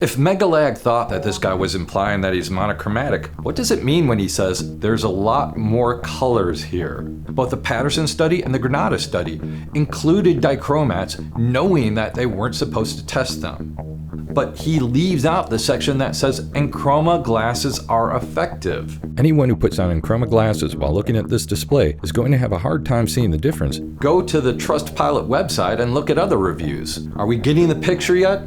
If MegaLag thought that this guy was implying that he's monochromatic, what does it mean when he says there's a lot more colors here? Both the Patterson study and the Granada study included dichromats knowing that they weren't supposed to test them. But he leaves out the section that says Enchroma glasses are effective. Anyone who puts on Enchroma glasses while looking at this display is going to have a hard time seeing the difference. Go to the Trustpilot website and look at other reviews. Are we getting the picture yet?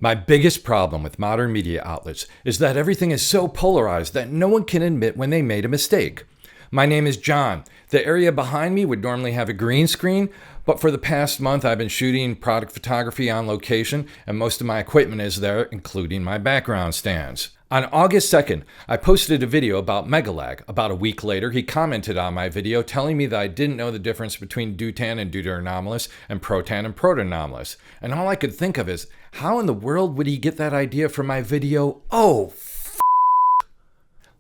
My biggest problem with modern media outlets is that everything is so polarized that no one can admit when they made a mistake. My name is John. The area behind me would normally have a green screen, but for the past month I've been shooting product photography on location and most of my equipment is there, including my background stands. On August 2nd, I posted a video about MegaLag. About a week later, he commented on my video telling me that I didn't know the difference between deutan and deuteranomalous and protan and protanomalous. And all I could think of is, how in the world would he get that idea from my video? Oh,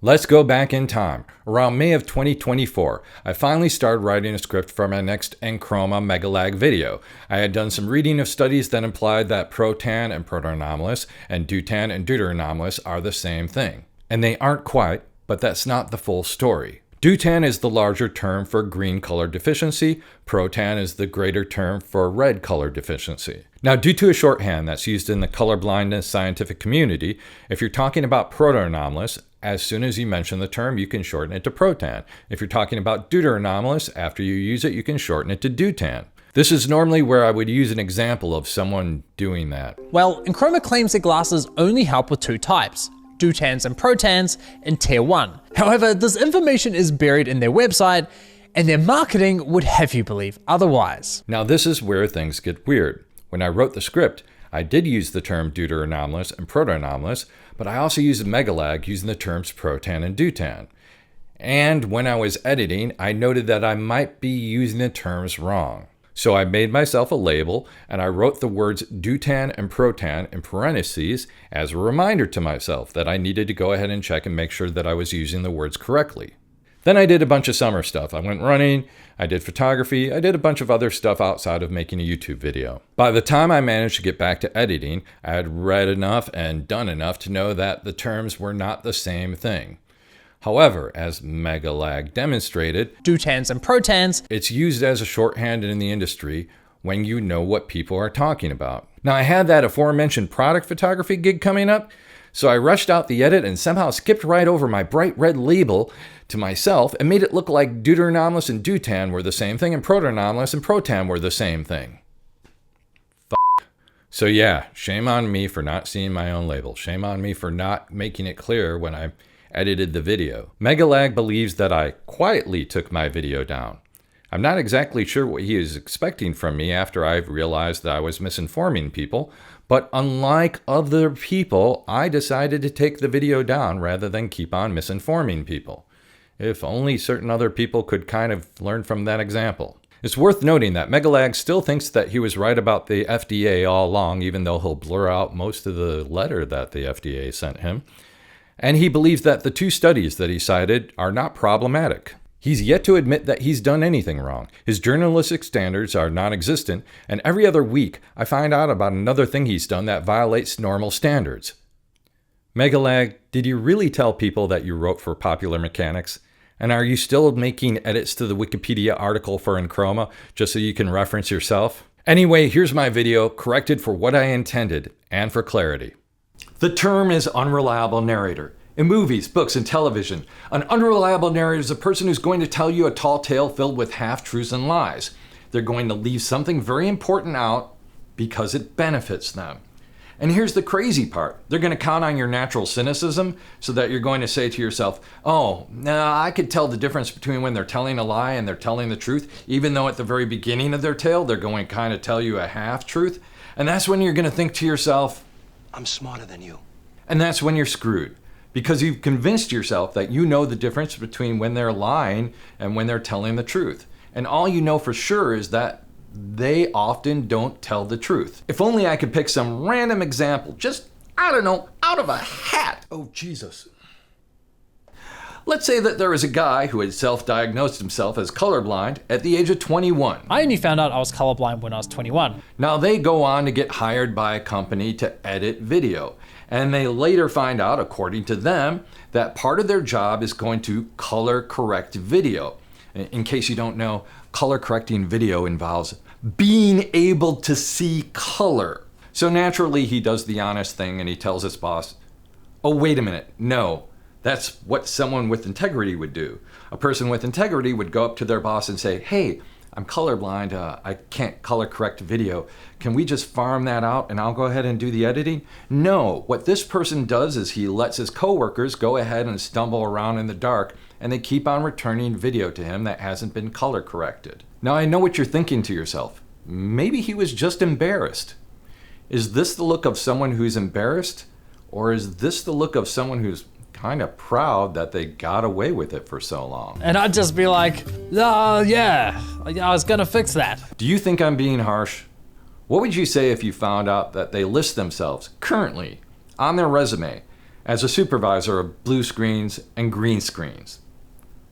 Let's go back in time. Around May of 2024, I finally started writing a script for my next Enchroma MegaLag video. I had done some reading of studies that implied that protan and protanomalous and deutan and deuteranomalous are the same thing. And they aren't quite, but that's not the full story. Deutan is the larger term for green color deficiency. Protan is the greater term for red color deficiency. Now, due to a shorthand that's used in the colorblindness scientific community, if you're talking about protanomalous, as soon as you mention the term, you can shorten it to protan. If you're talking about deuteranomalous, after you use it, you can shorten it to deutan. This is normally where I would use an example of someone doing that. Well, Enchroma claims their glasses only help with two types, deutans and protans in Tier 1. However, this information is buried in their website, and their marketing would have you believe otherwise. Now, this is where things get weird. When I wrote the script, I did use the term deuteranomalous and protanomalous, but I also used MegaLag using the terms protan and deutan. And when I was editing, I noted that I might be using the terms wrong. So I made myself a label and I wrote the words deutan and protan in parentheses as a reminder to myself that I needed to go ahead and check and make sure that I was using the words correctly. Then I did a bunch of summer stuff. I went running, I did photography, I did a bunch of other stuff outside of making a YouTube video. By the time I managed to get back to editing, I had read enough and done enough to know that the terms were not the same thing. However, as MegaLag demonstrated, deutans and protans, it's used as a shorthand in the industry when you know what people are talking about. Now, I had that aforementioned product photography gig coming up, so I rushed out the edit and somehow skipped right over my bright red label to myself and made it look like deuteranomalous and deutan were the same thing and protanomalous and protan were the same thing. So yeah, shame on me for not seeing my own label. Shame on me for not making it clear when I edited the video. MegaLag believes that I quietly took my video down. I'm not exactly sure what he is expecting from me after I've realized that I was misinforming people, but unlike other people, I decided to take the video down rather than keep on misinforming people. If only certain other people could kind of learn from that example. It's worth noting that MegaLag still thinks that he was right about the FDA all along, even though he'll blur out most of the letter that the FDA sent him. And he believes that the two studies that he cited are not problematic. He's yet to admit that he's done anything wrong. His journalistic standards are non-existent, and every other week I find out about another thing he's done that violates normal standards. MegaLag, did you really tell people that you wrote for Popular Mechanics? And are you still making edits to the Wikipedia article for Enchroma just so you can reference yourself? Anyway, here's my video, corrected for what I intended and for clarity. The term is unreliable narrator. In movies, books, and television, an unreliable narrator is a person who's going to tell you a tall tale filled with half-truths and lies. They're going to leave something very important out because it benefits them. And here's the crazy part. They're going to count on your natural cynicism so that you're going to say to yourself, oh, I could tell the difference between when they're telling a lie and they're telling the truth, even though at the very beginning of their tale, they're going to kind of tell you a half-truth. And that's when you're going to think to yourself, I'm smarter than you. And that's when you're screwed. Because you've convinced yourself that you know the difference between when they're lying and when they're telling the truth. And all you know for sure is that they often don't tell the truth. If only I could pick some random example, just, I don't know, out of a hat. Oh, Jesus. Let's say that there was a guy who had self-diagnosed himself as colorblind at the age of 21. I only found out I was colorblind when I was 21. Now they go on to get hired by a company to edit video. And they later find out, according to them, that part of their job is going to color correct video. In case you don't know, color correcting video involves being able to see color. So naturally, he does the honest thing and he tells his boss, oh, wait a minute, no, that's what someone with integrity would do. A person with integrity would go up to their boss and say, hey, I'm colorblind, I can't color correct video. Can we just farm that out and I'll go ahead and do the editing? No, what this person does is he lets his coworkers go ahead and stumble around in the dark, and they keep on returning video to him that hasn't been color corrected. Now I know what you're thinking to yourself. Maybe he was just embarrassed. Is this the look of someone who's embarrassed? Or is this the look of someone who's kind of proud that they got away with it for so long? And I'd just be like, yeah, I was gonna fix that. Do you think I'm being harsh? What would you say if you found out that they list themselves currently on their resume as a supervisor of blue screens and green screens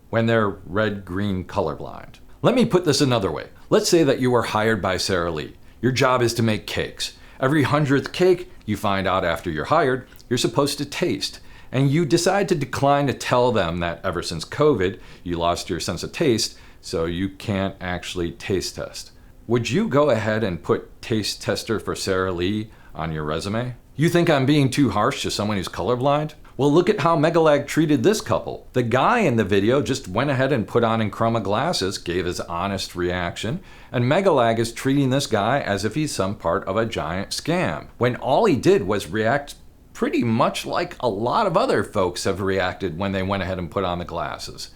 when they're red-green colorblind? Let me put this another way. Let's say that you were hired by Sara Lee. Your job is to make cakes. Every 100th cake you find out after you're hired, you're supposed to taste. And you decide to decline to tell them that ever since COVID, you lost your sense of taste, so you can't actually taste test. Would you go ahead and put taste tester for Sara Lee on your resume? You think I'm being too harsh to someone who's colorblind? Well, look at how MegaLag treated this couple. The guy in the video just went ahead and put on Enchroma Glasses, gave his honest reaction, and MegaLag is treating this guy as if he's some part of a giant scam, when all he did was react pretty much like a lot of other folks have reacted when they went ahead and put on the glasses.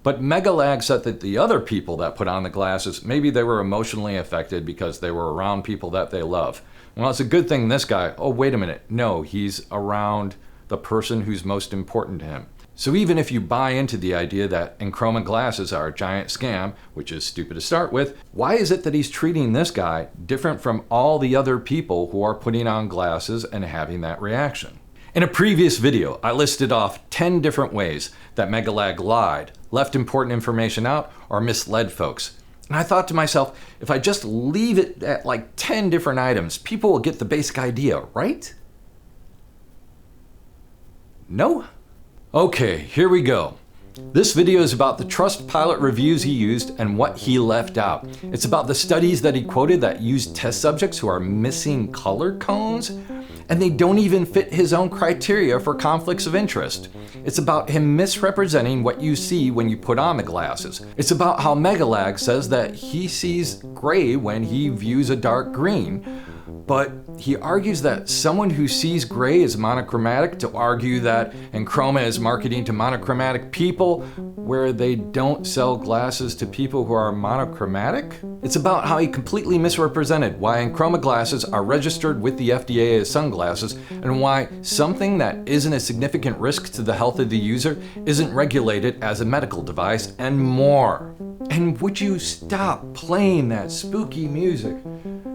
But MegaLag said that the other people that put on the glasses, maybe they were emotionally affected because they were around people that they love. Well, it's a good thing this guy, oh, wait a minute, no, he's around the person who's most important to him. So even if you buy into the idea that Enchroma Glasses are a giant scam, which is stupid to start with, why is it that he's treating this guy different from all the other people who are putting on glasses and having that reaction? In a previous video, I listed off 10 different ways that MegaLag lied, left important information out, or misled folks. And I thought to myself, if I just leave it at like 10 different items, people will get the basic idea, right? No? Okay, here we go. This video is about the Trustpilot reviews he used and what he left out. It's about the studies that he quoted that used test subjects who are missing color cones, and they don't even fit his own criteria for conflicts of interest. It's about him misrepresenting what you see when you put on the glasses. It's about how MegaLag says that he sees gray when he views a dark green, but he argues that someone who sees gray is monochromatic to argue that Enchroma is marketing to monochromatic people where they don't sell glasses to people who are monochromatic. It's about how he completely misrepresented why Enchroma glasses are registered with the FDA as sunglasses and why something that isn't a significant risk to the health of the user isn't regulated as a medical device, and more. And would you stop playing that spooky music?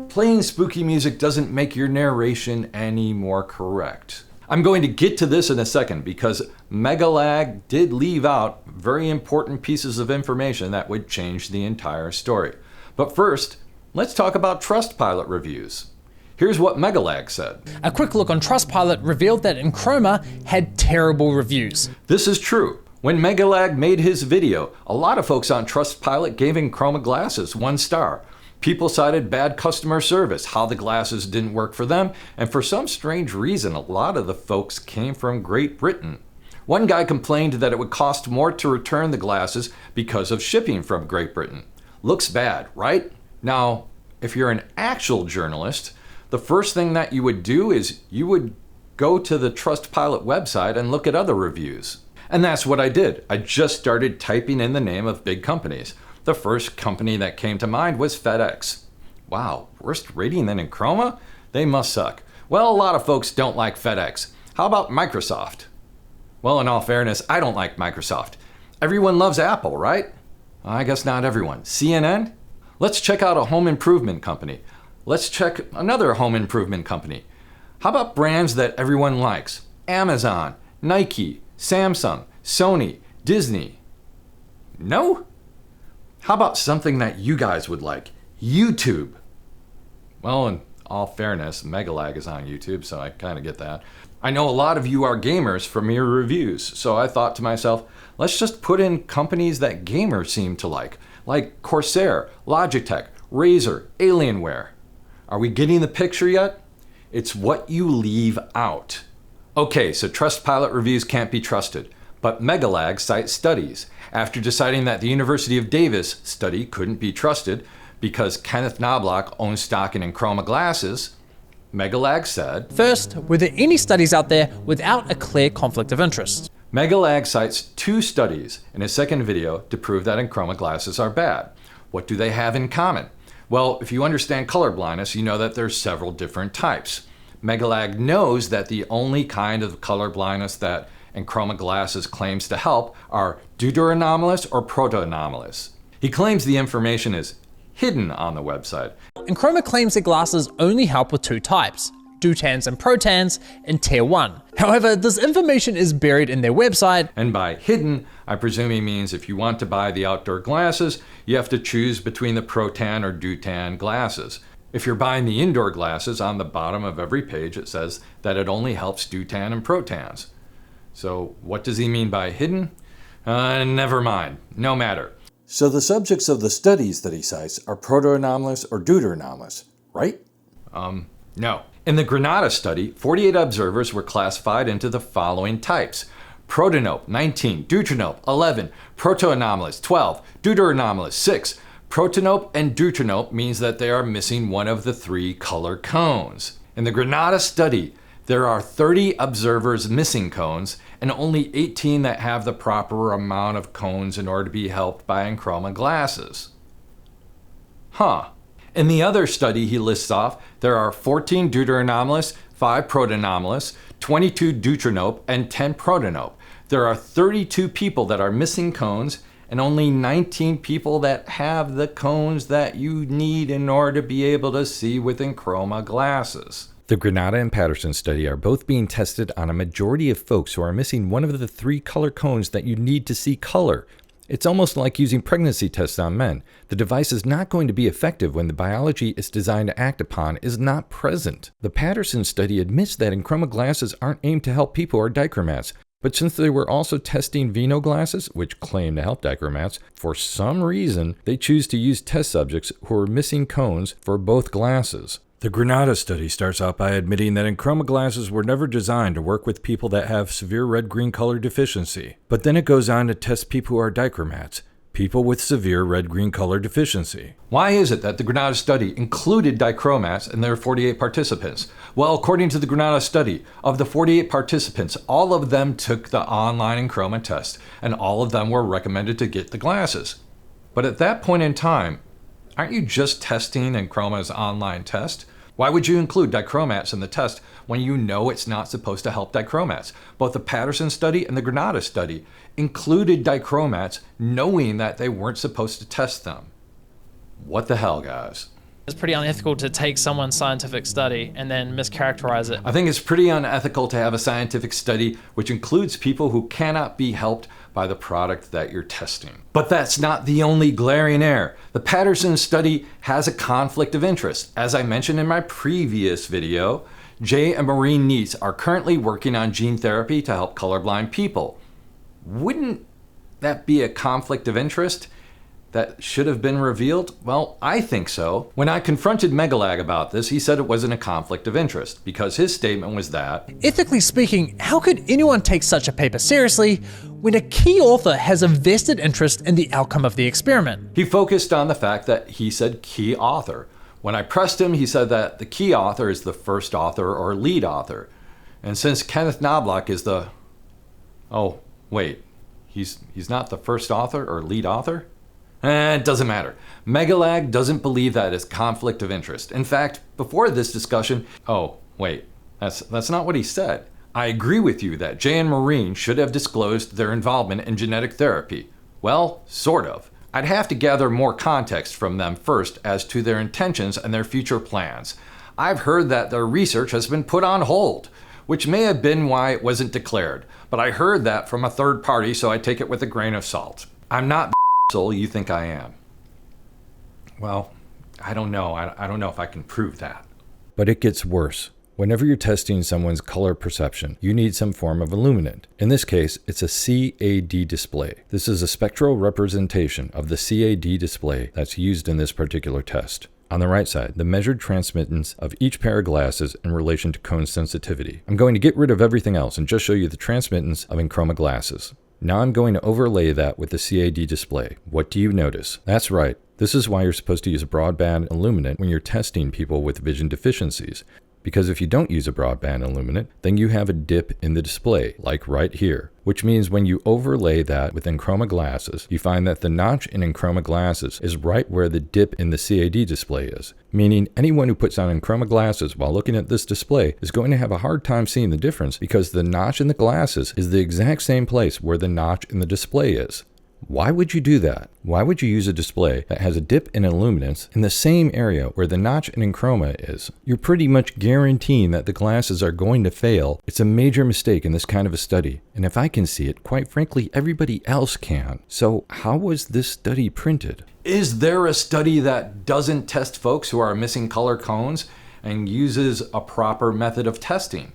Playing spooky music doesn't make your narration any more correct. I'm going to get to this in a second because MegaLag did leave out very important pieces of information that would change the entire story. But first, let's talk about Trustpilot reviews. Here's what MegaLag said. A quick look on Trustpilot revealed that Enchroma had terrible reviews. This is true. When MegaLag made his video, a lot of folks on Trustpilot gave Enchroma Glasses 1 star. People cited bad customer service, how the glasses didn't work for them, and for some strange reason, a lot of the folks came from Great Britain. One guy complained that it would cost more to return the glasses because of shipping from Great Britain. Looks bad, right? Now, if you're an actual journalist, the first thing that you would do is you would go to the Trustpilot website and look at other reviews. And that's what I did. I just started typing in the name of big companies. The first company that came to mind was FedEx. Wow, worse rating than Enchroma? They must suck. Well, a lot of folks don't like FedEx. How about Microsoft? Well, in all fairness, I don't like Microsoft. Everyone loves Apple, right? I guess not everyone. CNN? Let's check out a home improvement company. Let's check another home improvement company. How about brands that everyone likes? Amazon, Nike, Samsung, Sony, Disney. No? How about something that you guys would like? YouTube. Well, in all fairness, MegaLag is on YouTube, so I kind of get that. I know a lot of you are gamers from your reviews, so I thought to myself, let's just put in companies that gamers seem to like Corsair, Logitech, Razer, Alienware. Are we getting the picture yet? It's what you leave out. Okay, so Trustpilot reviews can't be trusted, but MegaLag cites studies. After deciding that the University of Davis study couldn't be trusted because Kenneth Knobloch owns stock in Enchroma Glasses, MegaLag said, First, were there any studies out there without a clear conflict of interest? MegaLag cites 2 studies in his second video to prove that Enchroma glasses are bad. What do they have in common? Well, if you understand colorblindness, you know that there's several different types. MegaLag knows that the only kind of colorblindness that Enchroma Glasses claims to help are deuteranomalous or protoanomalous. He claims the information is hidden on the website. Enchroma claims that glasses only help with 2 types, deutans and protans, in Tier 1. However, this information is buried in their website. And by hidden, I presume he means if you want to buy the outdoor glasses, you have to choose between the protan or deutan glasses. If you're buying the indoor glasses, on the bottom of every page it says that it only helps deutan and protans. So what does he mean by hidden? Never mind, no matter. So the subjects of the studies that he cites are protoanomalous or deuteranomalous, right? No. In the Granada study, 48 observers were classified into the following types: protanope 19, deuteranope 11, protoanomalous 12, deuteranomalous 6. Protanope and deuteranope means that they are missing one of the 3 color cones. In the Granada study, there are 30 observers missing cones and only 18 that have the proper amount of cones in order to be helped by Enchroma glasses. Huh. In the other study he lists off, there are 14 deuteranomalous, 5 protoanomalous, 22 deuteranope, and 10 protanope. There are 32 people that are missing cones and only 19 people that have the cones that you need in order to be able to see with Enchroma glasses. The Granada and Patterson study are both being tested on a majority of folks who are missing one of the 3 color cones that you need to see color. It's almost like using pregnancy tests on men. The device is not going to be effective when the biology it's designed to act upon is not present. The Patterson study admits that Enchroma glasses aren't aimed to help people who are dichromats, but since they were also testing Vino glasses, which claim to help dichromats, for some reason they choose to use test subjects who are missing cones for both glasses. The Granada study starts out by admitting that Enchroma glasses were never designed to work with people that have severe red-green color deficiency. But then it goes on to test people who are dichromats, people with severe red-green color deficiency. Why is it that the Granada study included dichromats in their 48 participants? Well, according to the Granada study, of the 48 participants, all of them took the online Enchroma test, and all of them were recommended to get the glasses. But at that point in time, aren't you just testing Enchroma's online test? Why would you include dichromats in the test when you know it's not supposed to help dichromats? Both the Patterson study and the Granada study included dichromats knowing that they weren't supposed to test them. What the hell, guys? It's pretty unethical to take someone's scientific study and then mischaracterize it. I think it's pretty unethical to have a scientific study which includes people who cannot be helped by the product that you're testing. But that's not the only glaring error. The Patterson study has a conflict of interest. As I mentioned in my previous video, Jay and Maureen Neitz are currently working on gene therapy to help colorblind people. Wouldn't that be a conflict of interest that should have been revealed? Well, I think so. When I confronted MegaLag about this, he said it wasn't a conflict of interest because his statement was that, Ethically speaking, how could anyone take such a paper seriously when a key author has a vested interest in the outcome of the experiment? he focused on the fact that he said key author. When I pressed him, he said that the key author is the first author or lead author. And since Kenneth Knobloch is the... Oh, wait. He's not the first author or lead author? It doesn't matter. MegaLag doesn't believe that is conflict of interest. In fact, before this discussion... Oh, wait. That's not what he said. I agree with you that Jay and Maureen should have disclosed their involvement in genetic therapy. Well, sort of. I'd have to gather more context from them first as to their intentions and their future plans. I've heard that their research has been put on hold, which may have been why it wasn't declared. But I heard that from a third party, so I take it with a grain of salt. I'm not the asshole you think I am. Well, I don't know. I don't know if I can prove that. But it gets worse. Whenever you're testing someone's color perception, you need some form of illuminant. In this case, it's a CAD display. This is a spectral representation of the CAD display that's used in this particular test. On the right side, the measured transmittance of each pair of glasses in relation to cone sensitivity. I'm going to get rid of everything else and just show you the transmittance of Enchroma Glasses. Now I'm going to overlay that with the CAD display. What do you notice? That's right. This is why you're supposed to use a broadband illuminant when you're testing people with vision deficiencies. Because if you don't use a broadband illuminant, then you have a dip in the display, like right here. Which means when you overlay that with Enchroma Glasses, you find that the notch in Enchroma Glasses is right where the dip in the CAD display is. Meaning anyone who puts on Enchroma Glasses while looking at this display is going to have a hard time seeing the difference because the notch in the glasses is the exact same place where the notch in the display is. Why would you do that? Why would you use a display that has a dip in illuminance in the same area where the notch in Enchroma is? You're pretty much guaranteeing that the glasses are going to fail. It's a major mistake in this kind of a study. And if I can see it, quite frankly, everybody else can. So how was this study printed? Is there a study that doesn't test folks who are missing color cones and uses a proper method of testing?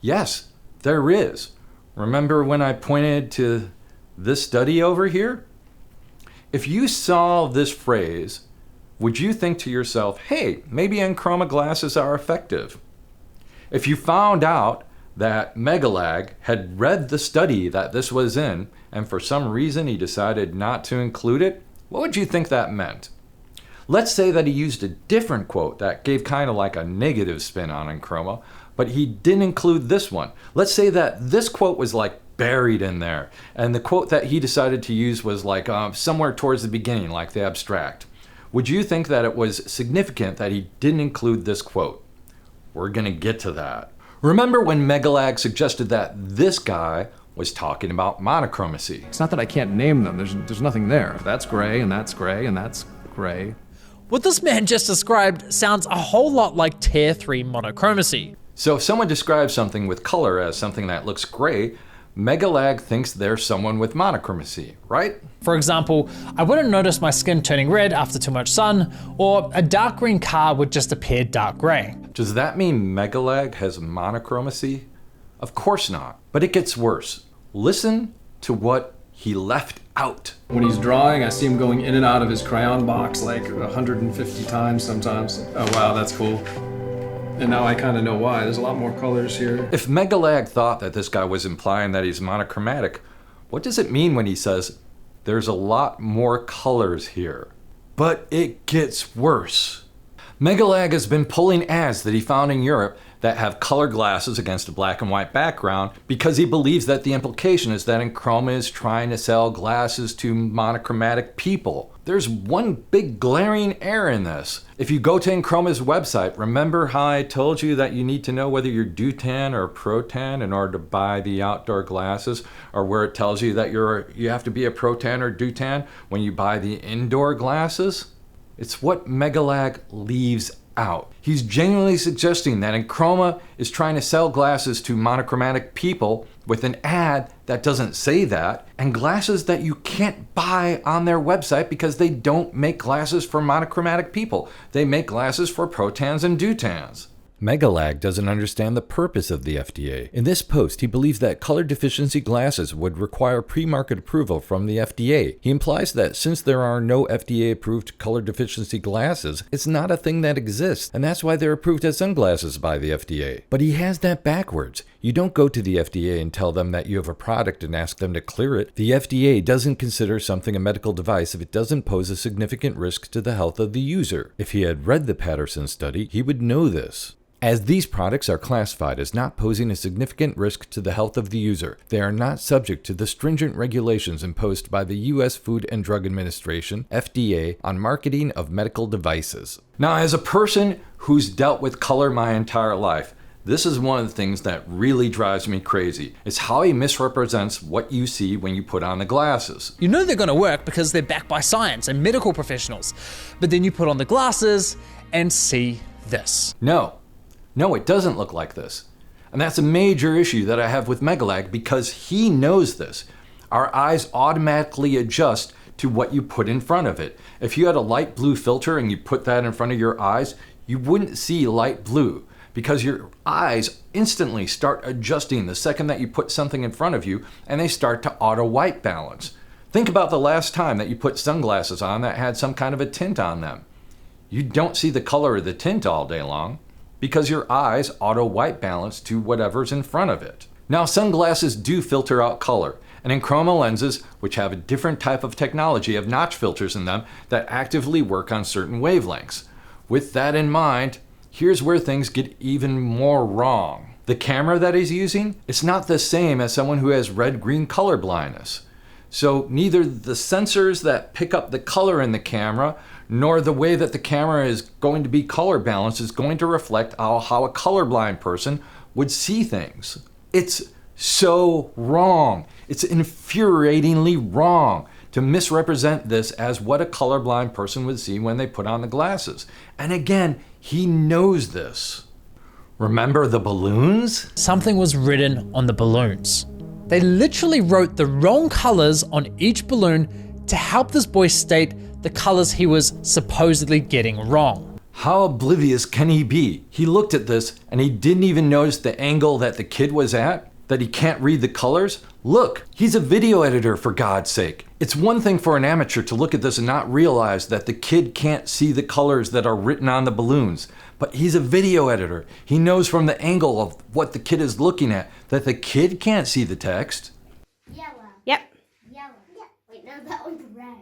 Yes, there is. Remember when I pointed to this study over here? If you saw this phrase, would you think to yourself, hey, maybe Enchroma Glasses are effective? If you found out that MegaLag had read the study that this was in, and for some reason he decided not to include it, what would you think that meant? Let's say that he used a different quote that gave kind of like a negative spin on Enchroma, but he didn't include this one. Let's say that this quote was like buried in there, and the quote that he decided to use was like somewhere towards the beginning, like the abstract. Would you think that it was significant that he didn't include this quote? We're gonna get to that. Remember when MegaLag suggested that this guy was talking about monochromacy? It's not that I can't name them, there's nothing there. That's gray, and that's gray, and that's gray. What this man just described sounds a whole lot like Tier 3 monochromacy. So if someone describes something with color as something that looks gray, MegaLag thinks they're someone with monochromacy, right? For example, I wouldn't notice my skin turning red after too much sun, or a dark green car would just appear dark gray. Does that mean MegaLag has monochromacy? Of course not, but it gets worse. Listen to what he left out. When he's drawing, I see him going in and out of his crayon box like 150 times sometimes. Oh wow, that's cool. And now I kind of know why. There's a lot more colors here. If MegaLag thought that this guy was implying that he's monochromatic, what does it mean when he says there's a lot more colors here? But it gets worse. MegaLag has been pulling ads that he found in Europe that have color glasses against a black and white background because he believes that the implication is that Enchroma is trying to sell glasses to monochromatic people. There's one big glaring error in this. If you go to Enchroma's website, remember how I told you that you need to know whether you're deutan or protan in order to buy the outdoor glasses, or where it tells you that you have to be a protan or deutan when you buy the indoor glasses? It's what MegaLag leaves out. He's genuinely suggesting that Enchroma is trying to sell glasses to monochromatic people with an ad that doesn't say that, and glasses that you can't buy on their website because they don't make glasses for monochromatic people. They make glasses for protans and deutans. MegaLag doesn't understand the purpose of the FDA. In this post, he believes that color deficiency glasses would require pre-market approval from the FDA. He implies that since there are no FDA-approved color deficiency glasses, it's not a thing that exists, and that's why they're approved as sunglasses by the FDA. But he has that backwards. You don't go to the FDA and tell them that you have a product and ask them to clear it. The FDA doesn't consider something a medical device if it doesn't pose a significant risk to the health of the user. If he had read the Patterson study, he would know this. As these products are classified as not posing a significant risk to the health of the user, they are not subject to the stringent regulations imposed by the U.S. Food and Drug Administration, FDA, on marketing of medical devices. Now, as a person who's dealt with color my entire life, this is one of the things that really drives me crazy, is how he misrepresents what you see when you put on the glasses. You know they're gonna work because they're backed by science and medical professionals, but then you put on the glasses and see this. No, it doesn't look like this. And that's a major issue that I have with MegaLag because he knows this. Our eyes automatically adjust to what you put in front of it. If you had a light blue filter and you put that in front of your eyes, you wouldn't see light blue. because your eyes instantly start adjusting the second that you put something in front of you, and they start to auto white balance. Think about the last time that you put sunglasses on that had some kind of a tint on them. You don't see the color of the tint all day long because your eyes auto white balance to whatever's in front of it. Now, sunglasses do filter out color, and Enchroma lenses, which have a different type of technology, have notch filters in them that actively work on certain wavelengths. With that in mind, here's where things get even more wrong. The camera that he's using, it's not the same as someone who has red-green color blindness. So neither the sensors that pick up the color in the camera, nor the way that the camera is going to be color balanced is going to reflect how a colorblind person would see things. It's so wrong. It's infuriatingly wrong to misrepresent this as what a colorblind person would see when they put on the glasses. And again, he knows this. Remember the balloons? Something was written on the balloons. They literally wrote the wrong colors on each balloon to help this boy state the colors he was supposedly getting wrong. How oblivious can he be? He looked at this and he didn't even notice the angle that the kid was at, that he can't read the colors. Look, he's a video editor, for God's sake. It's one thing for an amateur to look at this and not realize that the kid can't see the colors that are written on the balloons. But he's a video editor. He knows from the angle of what the kid is looking at that the kid can't see the text. Yellow. Yep. Yellow. Yeah. Wait, no, that one's red.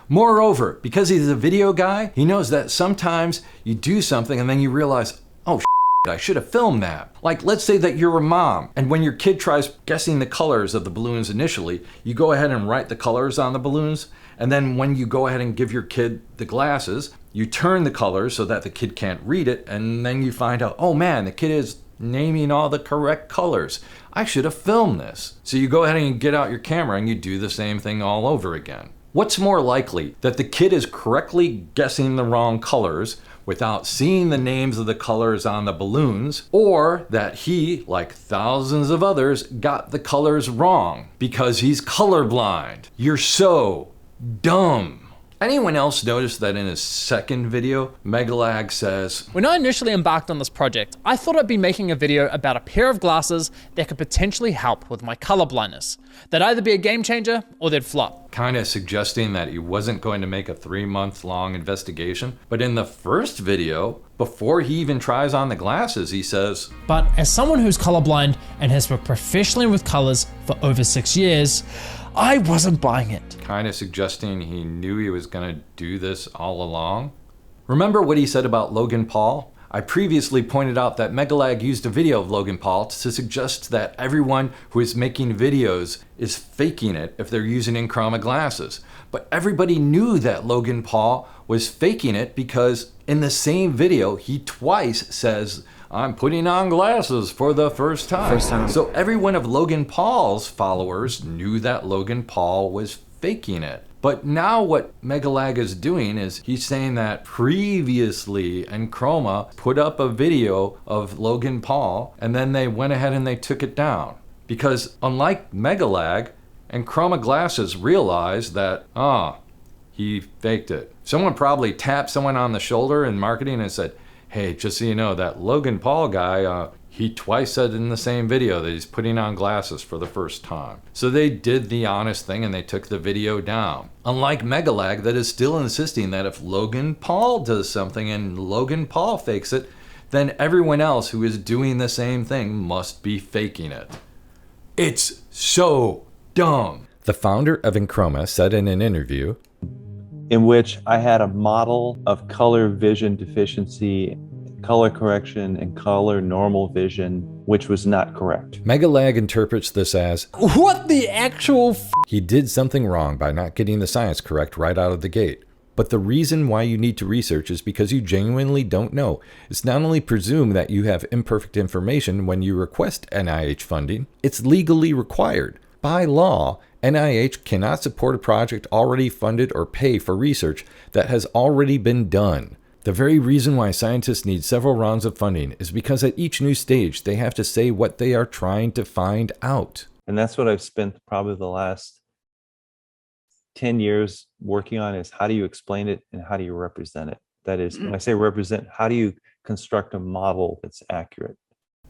Moreover, because he's a video guy, he knows that sometimes you do something and then you realize, oh, I should have filmed that. Like, let's say that you're a mom, and when your kid tries guessing the colors of the balloons initially, you go ahead and write the colors on the balloons, and then when you go ahead and give your kid the glasses, you turn the colors so that the kid can't read it, and then you find out, oh man, the kid is naming all the correct colors. I should have filmed this. So you go ahead and get out your camera and you do the same thing all over again. What's more likely, that the kid is correctly guessing the wrong colors without seeing the names of the colors on the balloons, or that he, like thousands of others, got the colors wrong because he's colorblind? You're so dumb. Anyone else notice that in his second video, MegaLag says, When I initially embarked on this project, I thought I'd be making a video about a pair of glasses that could potentially help with my color blindness. They'd either be a game changer or they'd flop. kind of suggesting that he wasn't going to make a 3-month-long investigation. But in the first video, before he even tries on the glasses, he says, But as someone who's colorblind and has worked professionally with colors for over 6 years, I wasn't buying it. kind of suggesting he knew he was going to do this all along. Remember what he said about Logan Paul? I previously pointed out that MegaLag used a video of Logan Paul to suggest that everyone who is making videos is faking it if they're using Enchroma Glasses. But everybody knew that Logan Paul was faking it because in the same video, he twice says, I'm putting on glasses for the first time. So every one of Logan Paul's followers knew that Logan Paul was faking it. But now what MegaLag is doing is he's saying that previously Enchroma put up a video of Logan Paul and then they went ahead and they took it down. Because unlike MegaLag, Enchroma Glasses realized that, he faked it. Someone probably tapped someone on the shoulder in marketing and said, hey, just so you know, that Logan Paul guy, he twice said in the same video that he's putting on glasses for the first time. So they did the honest thing and they took the video down. Unlike MegaLag, that is still insisting that if Logan Paul does something and Logan Paul fakes it, then everyone else who is doing the same thing must be faking it. It's so dumb. The founder of Enchroma said in an interview, in which I had a model of color vision deficiency, color correction, and color normal vision, which was not correct. MegaLag interprets this as, What the actual he did something wrong by not getting the science correct right out of the gate. But the reason why you need to research is because you genuinely don't know. It's not only presumed that you have imperfect information when you request NIH funding, it's legally required. By law, NIH cannot support a project already funded or pay for research that has already been done. The very reason why scientists need several rounds of funding is because at each new stage, they have to say what they are trying to find out. And that's what I've spent probably the last 10 years working on, is how do you explain it and how do you represent it? That is, when I say represent, how do you construct a model that's accurate.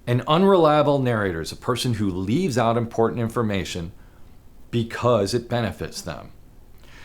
An unreliable narrator is a person who leaves out important information because it benefits them.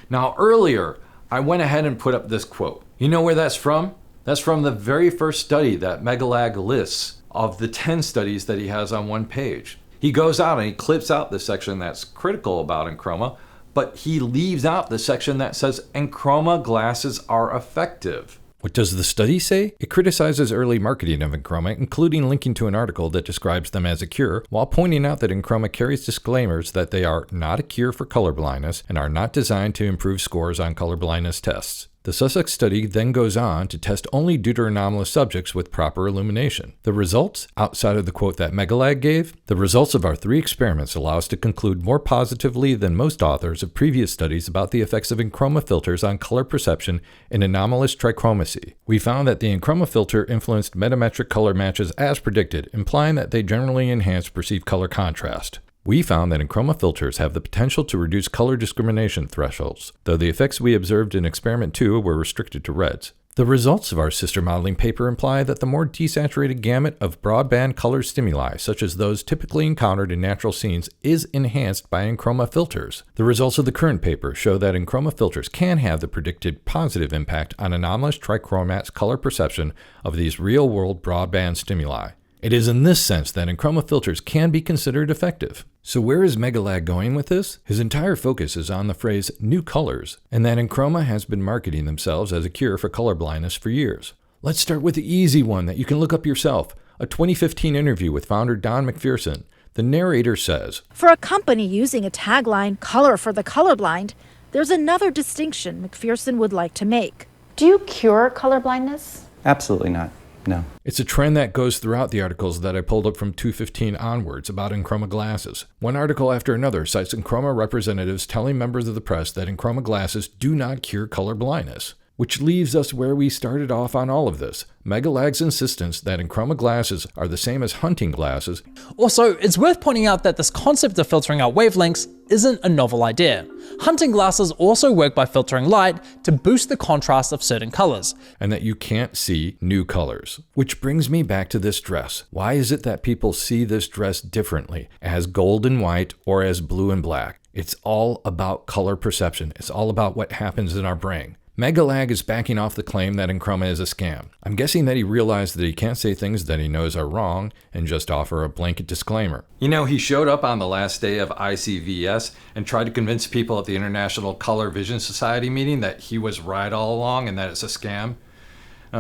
Now, earlier, I went ahead and put up this quote. You know where that's from? That's from the very first study that MegaLag lists of the 10 studies that he has on one page. He goes out and he clips out the section that's critical about Enchroma, but he leaves out the section that says Enchroma glasses are effective. What does the study say? It criticizes early marketing of Enchroma, including linking to an article that describes them as a cure, while pointing out that Enchroma carries disclaimers that they are not a cure for colorblindness and are not designed to improve scores on colorblindness tests. The Sussex study then goes on to test only deuteranomalous subjects with proper illumination. The results, outside of the quote that MegaLag gave, the results of our 3 experiments allow us to conclude more positively than most authors of previous studies about the effects of Enchroma filters on color perception in anomalous trichromacy. We found that the Enchroma filter influenced metametric color matches as predicted, implying that they generally enhance perceived color contrast. We found that Enchroma filters have the potential to reduce color discrimination thresholds, though the effects we observed in experiment 2 were restricted to reds. The results of our sister modeling paper imply that the more desaturated gamut of broadband color stimuli, such as those typically encountered in natural scenes, is enhanced by Enchroma filters. The results of the current paper show that Enchroma filters can have the predicted positive impact on anomalous trichromat's color perception of these real-world broadband stimuli. It is in this sense that Enchroma filters can be considered effective. So where is MegaLag going with this? His entire focus is on the phrase new colors, and that Enchroma has been marketing themselves as a cure for colorblindness for years. Let's start with the easy one that you can look up yourself, a 2015 interview with founder Don McPherson. The narrator says, "For a company using a tagline, color for the colorblind, there's another distinction McPherson would like to make. Do you cure colorblindness? Absolutely not. No. It's a trend that goes throughout the articles that I pulled up from 215 onwards about Enchroma glasses. One article after another cites Enchroma representatives telling members of the press that Enchroma glasses do not cure color blindness. Which leaves us where we started off on all of this. MegaLag's insistence that Enchroma glasses are the same as hunting glasses. Also, it's worth pointing out that this concept of filtering out wavelengths isn't a novel idea. Hunting glasses also work by filtering light to boost the contrast of certain colors. And that you can't see new colors. Which brings me back to this dress. Why is it that people see this dress differently, as gold and white or as blue and black? It's all about color perception. It's all about what happens in our brain. MegaLag is backing off the claim that Enchroma is a scam. I'm guessing that he realized that he can't say things that he knows are wrong and just offer a blanket disclaimer. You know, he showed up on the last day of ICVS and tried to convince people at the International Color Vision Society meeting that he was right all along and that it's a scam.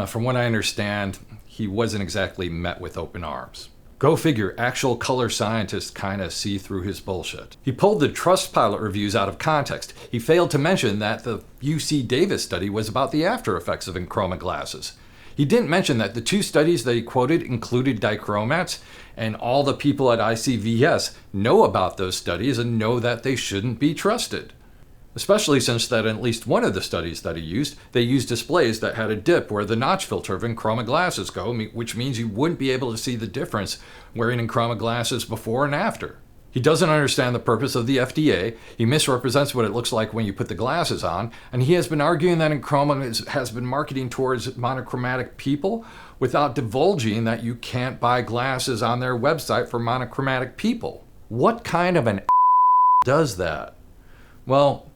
From what I understand, he wasn't exactly met with open arms. Go figure, actual color scientists kind of see through his bullshit. He pulled the Trustpilot reviews out of context. He failed to mention that the UC Davis study was about the after effects of Enchroma glasses. He didn't mention that the 2 studies that he quoted included dichromats, and all the people at ICVS know about those studies and know that they shouldn't be trusted. Especially since that in at least one of the studies that he used, they used displays that had a dip where the notch filter of Enchroma glasses go, which means you wouldn't be able to see the difference wearing Enchroma glasses before and after. He doesn't understand the purpose of the FDA, he misrepresents what it looks like when you put the glasses on, and he has been arguing that Enchroma has been marketing towards monochromatic people without divulging that you can't buy glasses on their website for monochromatic people. What kind of an does that? Well,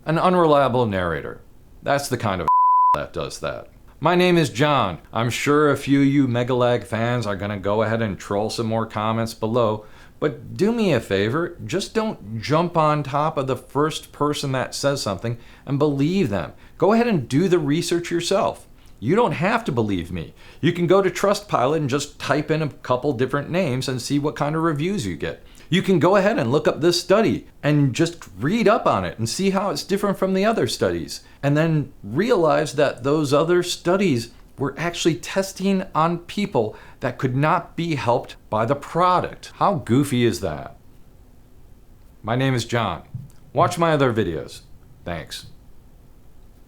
an unreliable narrator. That's the kind of that does that. My name is John. I'm sure a few of you MegaLag fans are gonna go ahead and troll some more comments below, but do me a favor, just don't jump on top of the first person that says something and believe them. Go ahead and do the research yourself. You don't have to believe me. You can go to Trustpilot and just type in a couple different names and see what kind of reviews you get. You can go ahead and look up this study and just read up on it and see how it's different from the other studies. And then realize that those other studies were actually testing on people that could not be helped by the product. How goofy is that? My name is John. Watch my other videos. Thanks.